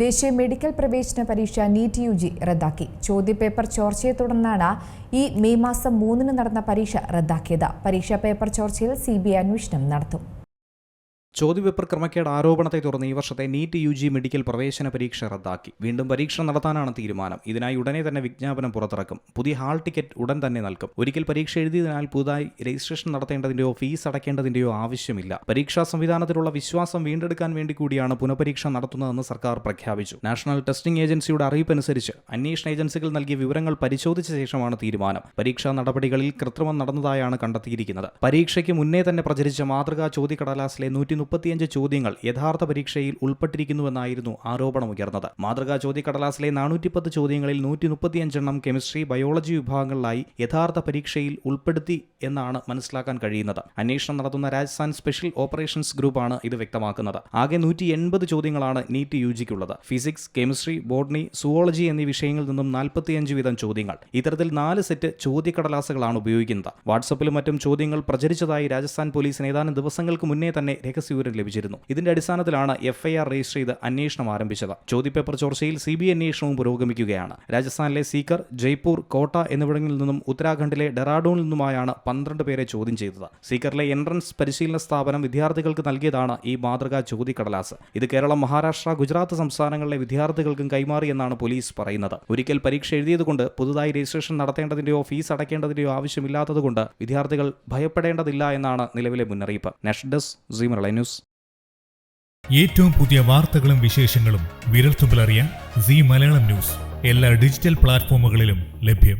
ദേശീയ മെഡിക്കൽ പ്രവേശന പരീക്ഷ നീറ്റ് യുജി റദ്ദാക്കി. ചോദ്യപേപ്പർ ചോർച്ചയെ തുടർന്നാണ് ഈ മെയ് മാസം 3 നടന്ന പരീക്ഷ റദ്ദാക്കിയത്. പരീക്ഷാ പേപ്പർ ചോർച്ചയിൽ CBI അന്വേഷണം നടത്തും. ചോദ്യപേപ്പർ ക്രമക്കേട് ആരോപണത്തെ തുടർന്ന് ഈ വർഷത്തെ നീറ്റ് UG മെഡിക്കൽ പ്രവേശന പരീക്ഷ റദ്ദാക്കി. വീണ്ടും പരീക്ഷ നടത്താനാണ് തീരുമാനം. ഇതിനായി ഉടനെ തന്നെ വിജ്ഞാപനം പുറത്തിറക്കും. പുതിയ ഹാൾ ടിക്കറ്റ് ഉടൻ തന്നെ നൽകും. ഒരിക്കൽ പരീക്ഷ എഴുതിയതിനാൽ പുതുതായി രജിസ്ട്രേഷൻ നടത്തേണ്ടതിന്റെയോ ഫീസ് അടയ്ക്കേണ്ടതിന്റെയോ ആവശ്യമില്ല. പരീക്ഷാ സംവിധാനത്തിലുള്ള വിശ്വാസം വീണ്ടെടുക്കാൻ വേണ്ടി കൂടിയാണ് പുനഃപരീക്ഷ നടത്തുന്നതെന്ന് സർക്കാർ പ്രഖ്യാപിച്ചു. നാഷണൽ ടെസ്റ്റിംഗ് ഏജൻസിയുടെ അറിയിപ്പനുസരിച്ച് അന്വേഷണ ഏജൻസികൾ നൽകിയ വിവരങ്ങൾ പരിശോധിച്ച ശേഷമാണ് തീരുമാനം. പരീക്ഷാ നടപടികളിൽ കൃത്രിമം നടന്നതായാണ് കണ്ടെത്തിയിരിക്കുന്നത്. പരീക്ഷയ്ക്ക് മുന്നേ തന്നെ പ്രചരിച്ച മാതൃകാ ചോദ്യക്കടലാസിലെ 135 ചോദ്യങ്ങൾ യഥാർത്ഥ പരീക്ഷയിൽ ഉൾപ്പെട്ടിരിക്കുന്നുവെന്നായിരുന്നു ആരോപണമുയർന്നത്. മാതൃകാ ചോദ്യക്കടലാസിലെ 410 ചോദ്യങ്ങളിൽ 135 എണ്ണം കെമിസ്ട്രി, ബയോളജി വിഭാഗങ്ങളിലായി യഥാർത്ഥ പരീക്ഷയിൽ ഉൾപ്പെടുത്തി എന്നാണ് മനസ്സിലാക്കാൻ കഴിയുന്നത്. അന്വേഷണം നടത്തുന്ന രാജസ്ഥാൻ സ്പെഷ്യൽ ഓപ്പറേഷൻസ് ഗ്രൂപ്പാണ് ഇത് വ്യക്തമാക്കുന്നത്. ആകെ 180 ചോദ്യങ്ങളാണ് നീറ്റ് യുജിക്കുള്ളത്. ഫിസിക്സ്, കെമിസ്ട്രി, ബോട്ടണി, സുവോളജി എന്നീ വിഷയങ്ങളിൽ നിന്നും 45 വീതം ചോദ്യങ്ങൾ. ഇത്തരത്തിൽ 4 സെറ്റ് ചോദ്യക്കടലാസുകളാണ് ഉപയോഗിക്കുന്നത്. വാട്സപ്പിലും മറ്റും ചോദ്യങ്ങൾ പ്രചരിച്ചതായി രാജസ്ഥാൻ പോലീസിന് ഏതാനും ദിവസങ്ങൾക്ക് മുന്നേ തന്നെ രഹസ്യവിവരം ലഭിച്ചിരുന്നു. ഇതിന്റെ അടിസ്ഥാനത്തിലാണ് FIR രജിസ്റ്റർ ചെയ്ത് അന്വേഷണം ആരംഭിച്ചത്. ചോദ്യപേപ്പർ ചോർച്ചയിൽ CBI അന്വേഷണവും പുരോഗമിക്കുകയാണ്. രാജസ്ഥാനിലെ സീക്കർ, ജയ്പൂർ, കോട്ട എന്നിവിടങ്ങളിൽ നിന്നും ഉത്തരാഖണ്ഡിലെ ഡെറാഡൂണിൽ നിന്നുമായാണ് 12 പേരെ ചോദ്യം ചെയ്തത്. സീക്കറിലെ എൻട്രൻസ് പരിശീലന സ്ഥാപനം വിദ്യാർത്ഥികൾക്ക് നൽകിയതാണ് ഈ മാതൃകാ ചോദ്യക്കടലാസ്. ഇത് കേരളം, മഹാരാഷ്ട്ര, ഗുജറാത്ത് സംസ്ഥാനങ്ങളിലെ വിദ്യാർത്ഥികൾക്കും കൈമാറിയെന്നാണ് പോലീസ് പറയുന്നത്. ഒരിക്കൽ പരീക്ഷ എഴുതിയതുകൊണ്ട് പുതുതായി രജിസ്ട്രേഷൻ നടത്തേണ്ടതിന്റെയോ ഫീസ് അടയ്ക്കേണ്ടതിന്റെയോ ആവശ്യമില്ലാത്തതുകൊണ്ട് വിദ്യാർത്ഥികൾ ഭയപ്പെടേണ്ടതില്ല എന്നാണ് നിലവിലെ മുന്നറിയിപ്പ്. National desk, Zee Malayalam news. ഏറ്റവും പുതിയ വാർത്തകളും വിശേഷങ്ങളും വിരൽത്തുമ്പിലറിയാൻ സീ മലയാളം ന്യൂസ് എല്ലാ ഡിജിറ്റൽ പ്ലാറ്റ്ഫോമുകളിലും ലഭ്യം.